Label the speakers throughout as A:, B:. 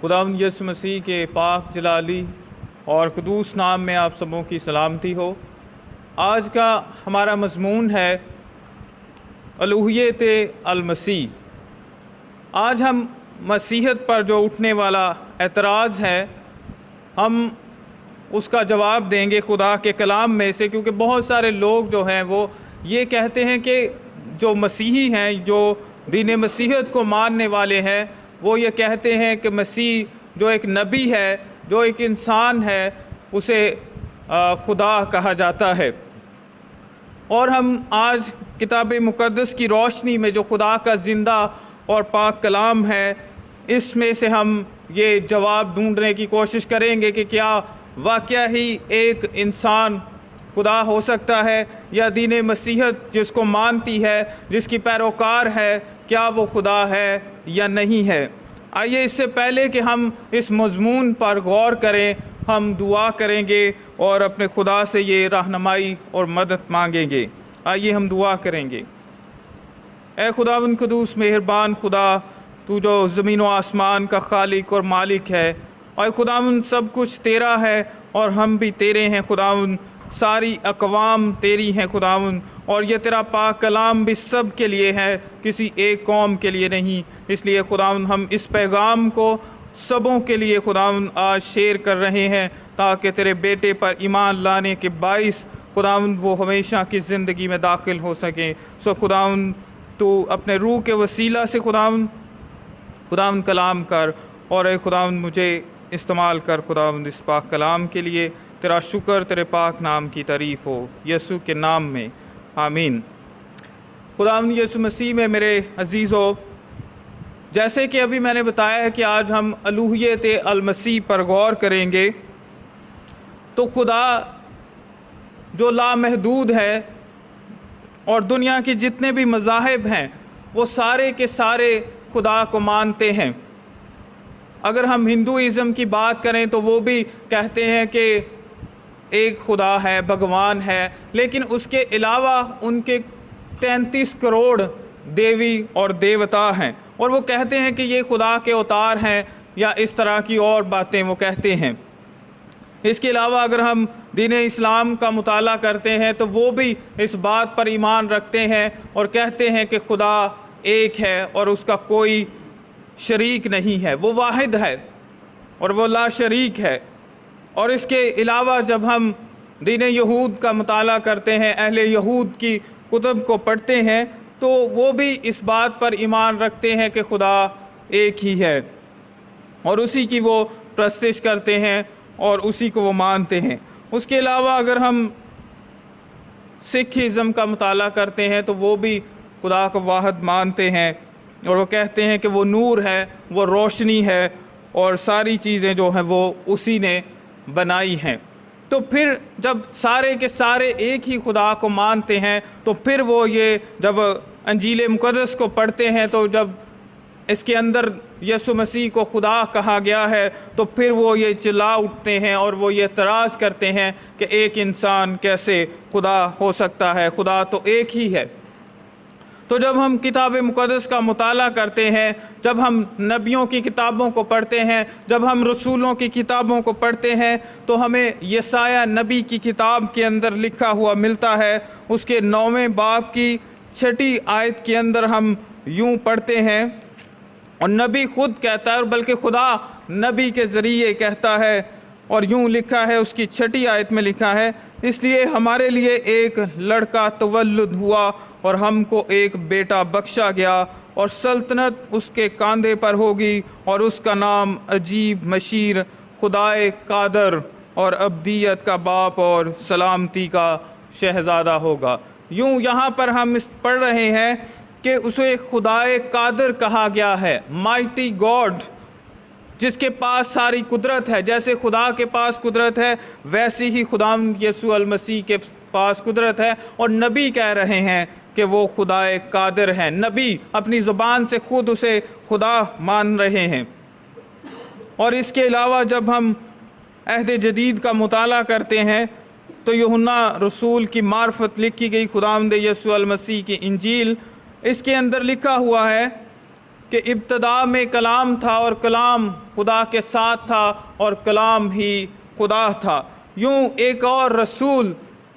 A: خداوند یسوع مسیح کے پاک جلالی اور قدوس نام میں آپ سبوں کی سلامتی ہو۔ آج کا ہمارا مضمون ہے الوہیت المسیح۔ آج ہم مسیحیت پر جو اٹھنے والا اعتراض ہے ہم اس کا جواب دیں گے خدا کے کلام میں سے، کیونکہ بہت سارے لوگ جو ہیں وہ یہ کہتے ہیں کہ جو مسیحی ہیں، جو دین مسیحیت کو ماننے والے ہیں، وہ یہ کہتے ہیں کہ مسیح جو ایک نبی ہے، جو ایک انسان ہے، اسے خدا کہا جاتا ہے۔ اور ہم آج کتاب مقدس کی روشنی میں جو خدا کا زندہ اور پاک کلام ہے، اس میں سے ہم یہ جواب ڈھونڈنے کی کوشش کریں گے کہ کیا واقعہ ہی ایک انسان خدا ہو سکتا ہے، یا دین مسیحیت جس کو مانتی ہے، جس کی پیروکار ہے، کیا وہ خدا ہے یا نہیں ہے۔ آئیے اس سے پہلے کہ ہم اس مضمون پر غور کریں، ہم دعا کریں گے اور اپنے خدا سے یہ رہنمائی اور مدد مانگیں گے۔ آئیے ہم دعا کریں گے۔ اے خداوند قدوس مہربان خدا، تو جو زمین و آسمان کا خالق اور مالک ہے، اور خداوند سب کچھ تیرا ہے اور ہم بھی تیرے ہیں خداوند، ساری اقوام تیری ہیں خداوند، اور یہ تیرا پاک کلام بھی سب کے لیے ہے، کسی ایک قوم کے لیے نہیں۔ اس لیے خداوند ہم اس پیغام کو سبوں کے لیے خداوند آج شیئر کر رہے ہیں، تاکہ تیرے بیٹے پر ایمان لانے کے باعث خداوند وہ ہمیشہ کی زندگی میں داخل ہو سکیں۔ سو خداوند تو اپنے روح کے وسیلہ سے خداوند کلام کر، اور اے خداوند مجھے استعمال کر خداوند اس پاک کلام کے لیے۔ تیرا شکر، تیرے پاک نام کی تعریف ہو، یسوع کے نام میں آمین۔ خداوند یسوع مسیح میں میرے عزیزو، جیسے کہ ابھی میں نے بتایا ہے کہ آج ہم الوہیت المسیح پر غور کریں گے، تو خدا جو لامحدود ہے، اور دنیا کے جتنے بھی مذاہب ہیں وہ سارے کے سارے خدا کو مانتے ہیں۔ اگر ہم ہندوازم کی بات کریں تو وہ بھی کہتے ہیں کہ ایک خدا ہے، بھگوان ہے، لیکن اس کے علاوہ ان کے 33 کروڑ دیوی اور دیوتا ہیں، اور وہ کہتے ہیں کہ یہ خدا کے اوتار ہیں، یا اس طرح کی اور باتیں وہ کہتے ہیں۔ اس کے علاوہ اگر ہم دین اسلام کا مطالعہ کرتے ہیں تو وہ بھی اس بات پر ایمان رکھتے ہیں اور کہتے ہیں کہ خدا ایک ہے اور اس کا کوئی شریک نہیں ہے، وہ واحد ہے اور وہ لا شریک ہے۔ اور اس کے علاوہ جب ہم دین یہود کا مطالعہ کرتے ہیں، اہل یہود کی کتب کو پڑھتے ہیں، تو وہ بھی اس بات پر ایمان رکھتے ہیں کہ خدا ایک ہی ہے، اور اسی کی وہ پرستش کرتے ہیں اور اسی کو وہ مانتے ہیں۔ اس کے علاوہ اگر ہم سکھ ازم کا مطالعہ کرتے ہیں تو وہ بھی خدا کو واحد مانتے ہیں، اور وہ کہتے ہیں کہ وہ نور ہے، وہ روشنی ہے، اور ساری چیزیں جو ہیں وہ اسی نے بنائی ہیں۔ تو پھر جب سارے کے سارے ایک ہی خدا کو مانتے ہیں، تو پھر وہ یہ جب انجیل مقدس کو پڑھتے ہیں، تو جب اس کے اندر یسوع مسیح کو خدا کہا گیا ہے، تو پھر وہ یہ چلا اٹھتے ہیں اور وہ یہ اعتراض کرتے ہیں کہ ایک انسان کیسے خدا ہو سکتا ہے، خدا تو ایک ہی ہے۔ تو جب ہم کتاب مقدس کا مطالعہ کرتے ہیں، جب ہم نبیوں کی کتابوں کو پڑھتے ہیں، جب ہم رسولوں کی کتابوں کو پڑھتے ہیں، تو ہمیں یسایہ نبی کی کتاب کے اندر لکھا ہوا ملتا ہے۔ اس کے 9ویں باب کی 6 آیت کے اندر ہم یوں پڑھتے ہیں، اور نبی خود کہتا ہے، اور بلکہ خدا نبی کے ذریعے کہتا ہے، اور یوں لکھا ہے، اس کی 6 آیت میں لکھا ہے، اس لیے ہمارے لیے ایک لڑکا تولد ہوا اور ہم کو ایک بیٹا بخشا گیا، اور سلطنت اس کے کاندھے پر ہوگی، اور اس کا نام عجیب، مشیر، خدائے قادر، اور ابدیت کا باپ، اور سلامتی کا شہزادہ ہوگا۔ یوں یہاں پر ہم پڑھ رہے ہیں کہ اسے خدائے قادر کہا گیا ہے، مائٹی گاڈ، جس کے پاس ساری قدرت ہے۔ جیسے خدا کے پاس قدرت ہے، ویسی ہی خداوند یسوع المسیح کے پاس قدرت ہے، اور نبی کہہ رہے ہیں کہ وہ خدائے قادر ہیں۔ نبی اپنی زبان سے خود اسے خدا مان رہے ہیں۔ اور اس کے علاوہ جب ہم عہد جدید کا مطالعہ کرتے ہیں تو یوحنا رسول کی معرفت لکھی گئی خداوند یسوع المسیح کی انجیل، اس کے اندر لکھا ہوا ہے کہ ابتدا میں کلام تھا اور کلام خدا کے ساتھ تھا اور کلام ہی خدا تھا۔ یوں ایک اور رسول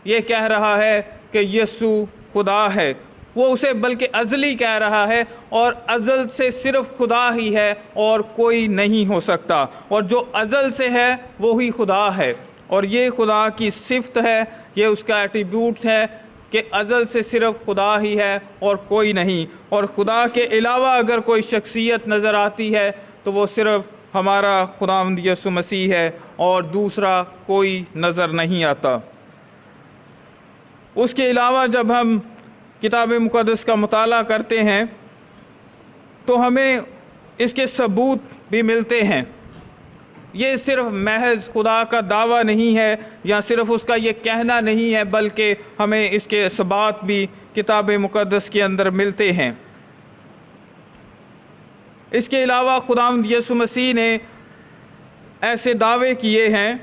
A: یہ کہہ رہا ہے کہ یسوع خدا ہے، وہ اسے بلکہ ازلی کہہ رہا ہے، اور ازل سے صرف خدا ہی ہے اور کوئی نہیں ہو سکتا، اور جو ازل سے ہے وہی خدا ہے، اور یہ خدا کی صفت ہے، یہ اس کا ایٹریبیوٹ ہے کہ ازل سے صرف خدا ہی ہے اور کوئی نہیں، اور خدا کے علاوہ اگر کوئی شخصیت نظر آتی ہے تو وہ صرف ہمارا خداوند یسوع مسیح ہے اور دوسرا کوئی نظر نہیں آتا۔ اس کے علاوہ جب ہم کتاب مقدس کا مطالعہ کرتے ہیں تو ہمیں اس کے ثبوت بھی ملتے ہیں۔ یہ صرف محض خدا کا دعویٰ نہیں ہے یا صرف اس کا یہ کہنا نہیں ہے، بلکہ ہمیں اس کے ثبات بھی کتاب مقدس کے اندر ملتے ہیں۔ اس کے علاوہ خداوند یسوع مسیح نے ایسے دعوے کیے ہیں،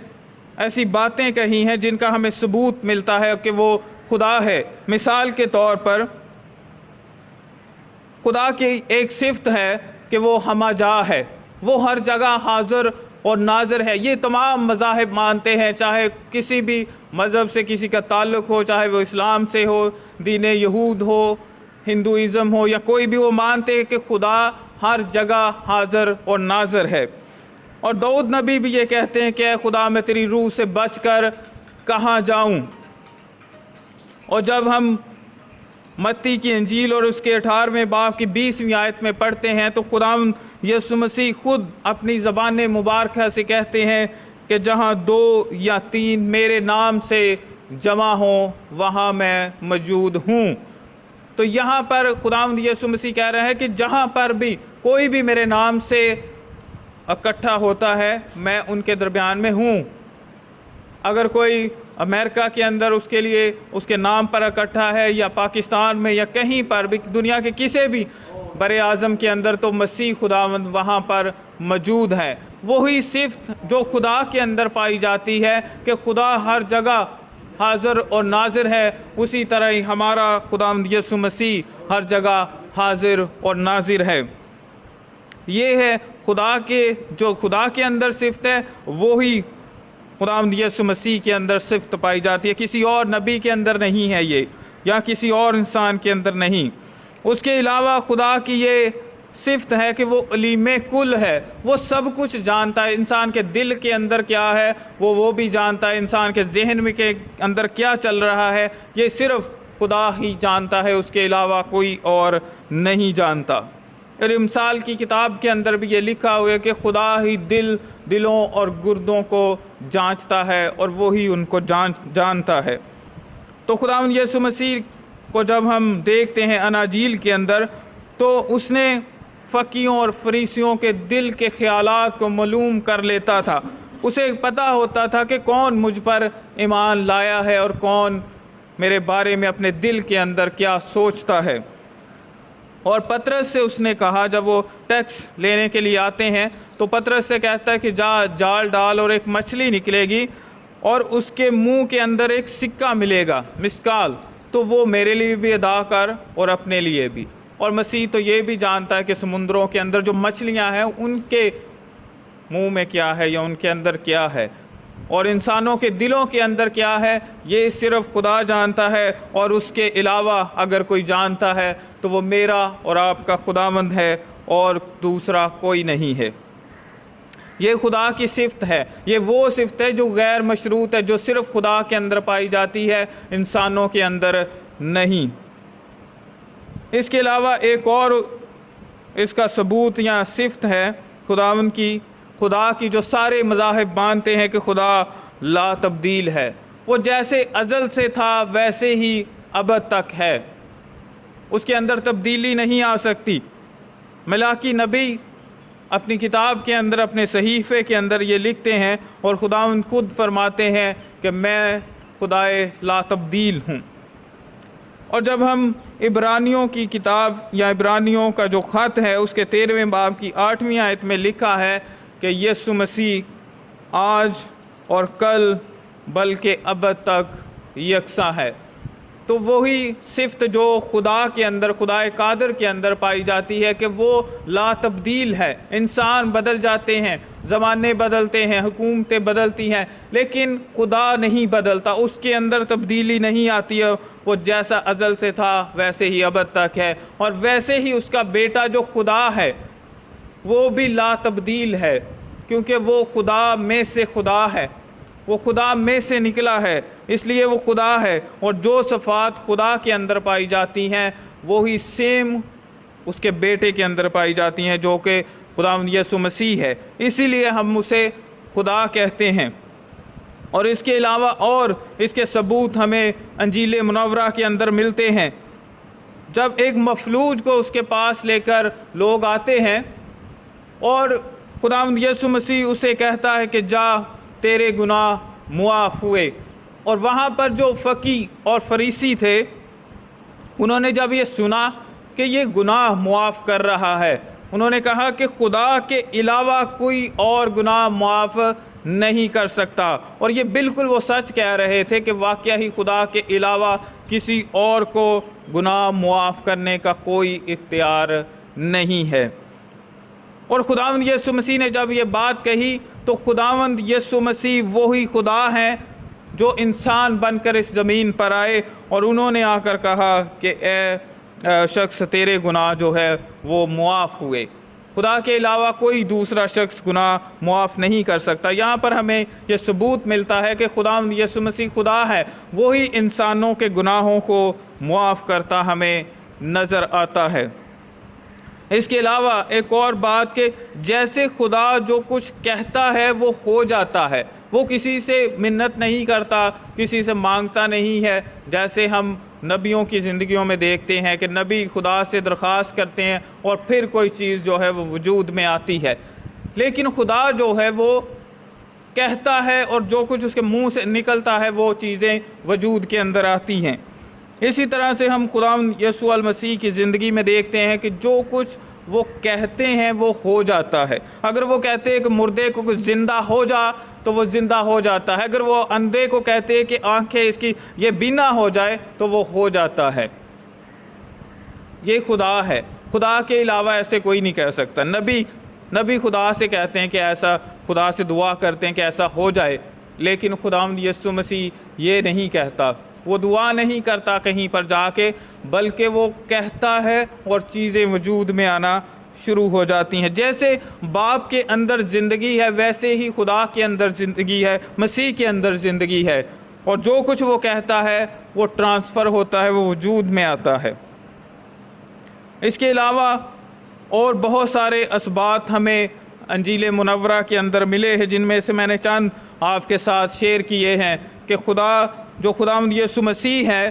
A: ایسی باتیں کہی ہیں جن کا ہمیں ثبوت ملتا ہے کہ وہ خدا ہے۔ مثال کے طور پر خدا کی ایک صفت ہے کہ وہ ہمہ جا ہے، وہ ہر جگہ حاضر اور ناظر ہے۔ یہ تمام مذاہب مانتے ہیں، چاہے کسی بھی مذہب سے کسی کا تعلق ہو، چاہے وہ اسلام سے ہو، دین یہود ہو، ہندوازم ہو، یا کوئی بھی، وہ مانتے ہیں کہ خدا ہر جگہ حاضر اور ناظر ہے۔ اور داؤد نبی بھی یہ کہتے ہیں کہ اے خدا میں تیری روح سے بچ کر کہاں جاؤں۔ اور جب ہم متی کی انجیل اور اس کے 18ویں باب کی 20ویں آیت میں پڑھتے ہیں تو خداوند یسوع مسیح خود اپنی زبان مبارکہ سے کہتے ہیں کہ جہاں 2 یا 3 میرے نام سے جمع ہوں وہاں میں موجود ہوں۔ تو یہاں پر خداوند یسوع مسیح کہہ رہے ہیں کہ جہاں پر بھی کوئی بھی میرے نام سے اکٹھا ہوتا ہے میں ان کے درمیان میں ہوں۔ اگر کوئی امریکہ کے اندر اس کے لیے اس کے نام پر اکٹھا ہے، یا پاکستان میں، یا کہیں پر بھی دنیا کے کسی بھی بر اعظم کے اندر، تو مسیح خداوند وہاں پر موجود ہے۔ وہی صفت جو خدا کے اندر پائی جاتی ہے کہ خدا ہر جگہ حاضر اور ناظر ہے، اسی طرح ہی ہمارا خداوند یسوع مسیح ہر جگہ حاضر اور ناظر ہے۔ یہ ہے خدا کے جو خدا کے اندر صفت ہے، وہی خداوند یسوع مسیح کے اندر صفت پائی جاتی ہے۔ کسی اور نبی کے اندر نہیں ہے یہ، یا کسی اور انسان کے اندر نہیں۔ اس کے علاوہ خدا کی یہ صفت ہے کہ وہ علیم کل ہے، وہ سب کچھ جانتا ہے۔ انسان کے دل کے اندر کیا ہے وہ بھی جانتا ہے، انسان کے ذہن میں کے اندر کیا چل رہا ہے یہ صرف خدا ہی جانتا ہے، اس کے علاوہ کوئی اور نہیں جانتا۔ اور مثال کی کتاب کے اندر بھی یہ لکھا ہوا ہے کہ خدا ہی دلوں اور گردوں کو جانچتا ہے اور وہی ان کو جانتا ہے۔ تو خداوند یسوع مسیح کو جب ہم دیکھتے ہیں اناجیل کے اندر، تو اس نے فقیوں اور فریسیوں کے دل کے خیالات کو معلوم کر لیتا تھا۔ اسے پتہ ہوتا تھا کہ کون مجھ پر ایمان لایا ہے اور کون میرے بارے میں اپنے دل کے اندر کیا سوچتا ہے۔ اور پطرس سے اس نے کہا، جب وہ ٹیکس لینے کے لیے آتے ہیں تو پطرس سے کہتا ہے کہ جا جال ڈال اور ایک مچھلی نکلے گی اور اس کے منہ کے اندر ایک سکہ ملے گا، مسکال، تو وہ میرے لیے بھی ادا کر اور اپنے لیے بھی۔ اور مسیح تو یہ بھی جانتا ہے کہ سمندروں کے اندر جو مچھلیاں ہیں ان کے منہ میں کیا ہے یا ان کے اندر کیا ہے، اور انسانوں کے دلوں کے اندر کیا ہے یہ صرف خدا جانتا ہے، اور اس کے علاوہ اگر کوئی جانتا ہے تو وہ میرا اور آپ کا خداوند ہے اور دوسرا کوئی نہیں ہے۔ یہ خدا کی صفت ہے، یہ وہ صفت ہے جو غیر مشروط ہے، جو صرف خدا کے اندر پائی جاتی ہے، انسانوں کے اندر نہیں۔ اس کے علاوہ ایک اور اس کا ثبوت یا صفت ہے خداوند کی، خدا کی جو سارے مذاہب مانتے ہیں کہ خدا لا تبدیل ہے، وہ جیسے ازل سے تھا ویسے ہی ابد تک ہے، اس کے اندر تبدیلی نہیں آ سکتی۔ ملاکی نبی اپنی کتاب کے اندر، اپنے صحیفے کے اندر یہ لکھتے ہیں، اور خداوند خود فرماتے ہیں کہ میں خدائے لا تبدیل ہوں۔ اور جب ہم عبرانیوں کی کتاب یا عبرانیوں کا جو خط ہے اس کے 13ویں باب کی 8ویں آیت میں لکھا ہے کہ یسوع مسیح آج اور کل بلکہ ابد تک یکساں ہے۔ تو وہی صفت جو خدا کے اندر، خدا قادر کے اندر پائی جاتی ہے کہ وہ لا تبدیل ہے۔ انسان بدل جاتے ہیں، زمانے بدلتے ہیں، حکومتیں بدلتی ہیں، لیکن خدا نہیں بدلتا، اس کے اندر تبدیلی نہیں آتی ہے۔ وہ جیسا ازل سے تھا ویسے ہی ابد تک ہے، اور ویسے ہی اس کا بیٹا جو خدا ہے وہ بھی لا تبدیل ہے، کیونکہ وہ خدا میں سے خدا ہے، وہ خدا میں سے نکلا ہے، اس لیے وہ خدا ہے۔ اور جو صفات خدا کے اندر پائی جاتی ہیں وہی سیم اس کے بیٹے کے اندر پائی جاتی ہیں، جو کہ خداوند یسوع مسیح ہے، اسی لیے ہم اسے خدا کہتے ہیں۔ اور اس کے علاوہ اور اس کے ثبوت ہمیں انجیل منورہ کے اندر ملتے ہیں۔ جب ایک مفلوج کو اس کے پاس لے کر لوگ آتے ہیں اور خداوند یسوع مسیح اسے کہتا ہے کہ جا، تیرے گناہ معاف ہوئے، اور وہاں پر جو فقی اور فریسی تھے انہوں نے جب یہ سنا کہ یہ گناہ معاف کر رہا ہے، انہوں نے کہا کہ خدا کے علاوہ کوئی اور گناہ معاف نہیں کر سکتا، اور یہ بالکل وہ سچ کہہ رہے تھے کہ واقعہ ہی خدا کے علاوہ کسی اور کو گناہ معاف کرنے کا کوئی اختیار نہیں ہے۔ اور خداوند یسوع مسیح نے جب یہ بات کہی تو خداوند یسوع مسیح وہی خدا ہیں جو انسان بن کر اس زمین پر آئے، اور انہوں نے آ کر کہا کہ اے شخص، تیرے گناہ جو ہے وہ معاف ہوئے۔ خدا کے علاوہ کوئی دوسرا شخص گناہ معاف نہیں کر سکتا۔ یہاں پر ہمیں یہ ثبوت ملتا ہے کہ خداوند یسوع مسیح خدا ہے، وہی انسانوں کے گناہوں کو معاف کرتا ہمیں نظر آتا ہے۔ اس کے علاوہ ایک اور بات کہ جیسے خدا جو کچھ کہتا ہے وہ ہو جاتا ہے، وہ کسی سے منت نہیں کرتا، کسی سے مانگتا نہیں ہے، جیسے ہم نبیوں کی زندگیوں میں دیکھتے ہیں کہ نبی خدا سے درخواست کرتے ہیں اور پھر کوئی چیز جو ہے وہ وجود میں آتی ہے، لیکن خدا جو ہے وہ کہتا ہے اور جو کچھ اس کے منہ سے نکلتا ہے وہ چیزیں وجود کے اندر آتی ہیں۔ اسی طرح سے ہم خداوند یسوع المسیح کی زندگی میں دیکھتے ہیں کہ جو کچھ وہ کہتے ہیں وہ ہو جاتا ہے۔ اگر وہ کہتے ہیں کہ مردے کو کچھ زندہ ہو جا تو وہ زندہ ہو جاتا ہے، اگر وہ اندھے کو کہتے ہیں کہ آنکھیں اس کی یہ بینا ہو جائے تو وہ ہو جاتا ہے۔ یہ خدا ہے، خدا کے علاوہ ایسے کوئی نہیں کہہ سکتا۔ نبی خدا سے کہتے ہیں کہ ایسا، خدا سے دعا کرتے ہیں کہ ایسا ہو جائے، لیکن خداوند یسوع مسیح یہ نہیں کہتا، وہ دعا نہیں کرتا کہیں پر جا کے، بلکہ وہ کہتا ہے اور چیزیں وجود میں آنا شروع ہو جاتی ہیں۔ جیسے باپ کے اندر زندگی ہے ویسے ہی خدا کے اندر زندگی ہے، مسیح کے اندر زندگی ہے، اور جو کچھ وہ کہتا ہے وہ ٹرانسفر ہوتا ہے، وہ وجود میں آتا ہے۔ اس کے علاوہ اور بہت سارے اسبات ہمیں انجیل منورہ کے اندر ملے ہیں، جن میں سے میں نے چند آپ کے ساتھ شیئر کیے ہیں کہ خدا جو خداوند یسوع مسیح ہے،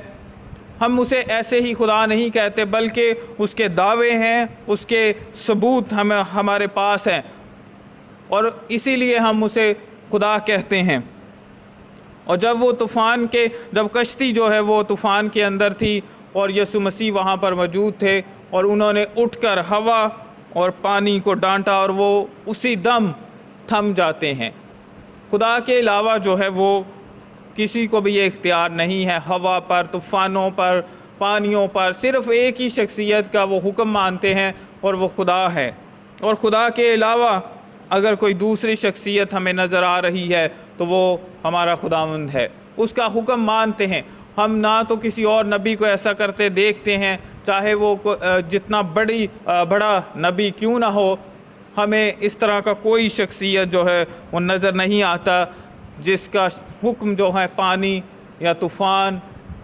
A: ہم اسے ایسے ہی خدا نہیں کہتے، بلکہ اس کے دعوے ہیں، اس کے ثبوت ہمارے پاس ہیں، اور اسی لیے ہم اسے خدا کہتے ہیں۔ اور جب کشتی جو ہے وہ طوفان کے اندر تھی اور یسوع مسیح وہاں پر موجود تھے، اور انہوں نے اٹھ کر ہوا اور پانی کو ڈانٹا اور وہ اسی دم تھم جاتے ہیں۔ خدا کے علاوہ جو ہے وہ کسی کو بھی یہ اختیار نہیں ہے، ہوا پر، طوفانوں پر، پانیوں پر، صرف ایک ہی شخصیت کا وہ حکم مانتے ہیں اور وہ خدا ہے۔ اور خدا کے علاوہ اگر کوئی دوسری شخصیت ہمیں نظر آ رہی ہے تو وہ ہمارا خداوند ہے، اس کا حکم مانتے ہیں۔ ہم نہ تو کسی اور نبی کو ایسا کرتے دیکھتے ہیں، چاہے وہ جتنا بڑا نبی کیوں نہ ہو، ہمیں اس طرح کا کوئی شخصیت جو ہے وہ نظر نہیں آتا جس کا حکم جو ہے پانی یا طوفان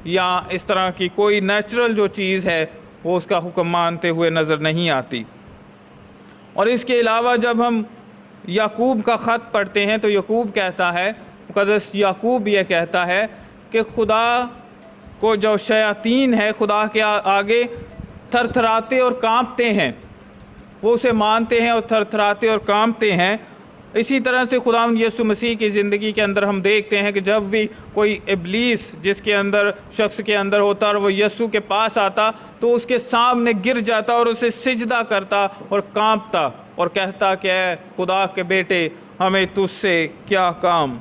A: یا اس طرح کی کوئی نیچرل جو چیز ہے وہ اس کا حکم مانتے ہوئے نظر نہیں آتی۔ اور اس کے علاوہ جب ہم یعقوب کا خط پڑھتے ہیں تو یعقوب کہتا ہے، مقدس یعقوب یہ کہتا ہے کہ خدا کو جو شیاطین ہے خدا کے آگے تھر تھراتے اور کانپتے ہیں، وہ اسے مانتے ہیں اور تھر تھراتے اور کانپتے ہیں۔ اسی طرح سے خداوند یسوع مسیح کی زندگی کے اندر ہم دیکھتے ہیں کہ جب بھی کوئی ابلیس جس کے اندر شخص کے اندر ہوتا اور وہ یسوع کے پاس آتا تو اس کے سامنے گر جاتا اور اسے سجدہ کرتا اور کانپتا اور کہتا کہ اے خدا کے بیٹے، ہمیں تجھ سے کیا کام۔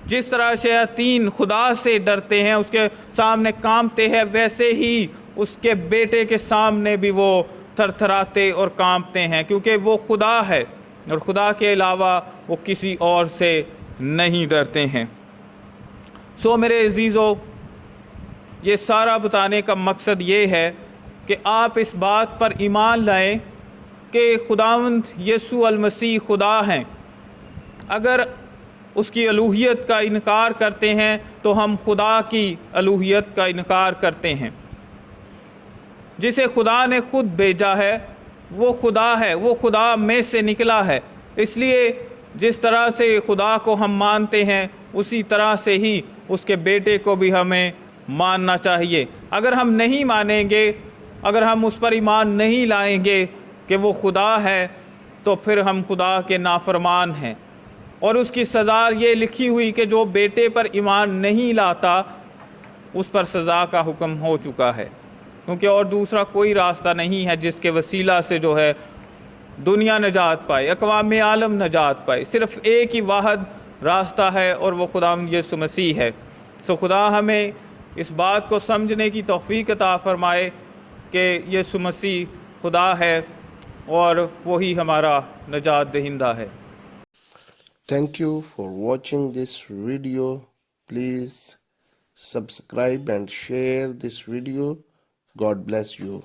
A: جس طرح شیاطین خدا سے ڈرتے ہیں، اس کے سامنے کانپتے ہیں، ویسے ہی اس کے بیٹے کے سامنے بھی وہ تھر تھراتے اور کانپتے ہیں، کیونکہ وہ خدا ہے اور خدا کے علاوہ وہ کسی اور سے نہیں ڈرتے ہیں۔ میرے عزیزو، یہ سارا بتانے کا مقصد یہ ہے کہ آپ اس بات پر ایمان لائیں کہ خداوند یسوع المسیح خدا ہیں۔ اگر اس کی الوہیت کا انکار کرتے ہیں تو ہم خدا کی الوہیت کا انکار کرتے ہیں۔ جسے خدا نے خود بھیجا ہے وہ خدا ہے، وہ خدا میں سے نکلا ہے۔ اس لیے جس طرح سے خدا کو ہم مانتے ہیں اسی طرح سے ہی اس کے بیٹے کو بھی ہمیں ماننا چاہیے۔ اگر ہم نہیں مانیں گے، اگر ہم اس پر ایمان نہیں لائیں گے کہ وہ خدا ہے، تو پھر ہم خدا کے نافرمان ہیں، اور اس کی سزا یہ لکھی ہوئی کہ جو بیٹے پر ایمان نہیں لاتا اس پر سزا کا حکم ہو چکا ہے، کیونکہ اور دوسرا کوئی راستہ نہیں ہے جس کے وسیلہ سے جو ہے دنیا نجات پائے، اقوام عالم نجات پائے۔ صرف ایک ہی واحد راستہ ہے اور وہ خداوند یسوع مسیح ہے۔ خدا ہمیں اس بات کو سمجھنے کی توفیق عطا فرمائے کہ یسوع مسیح خدا ہے اور وہی ہمارا نجات دہندہ ہے۔
B: Thank you for watching this video. Please subscribe and share this video. God bless you.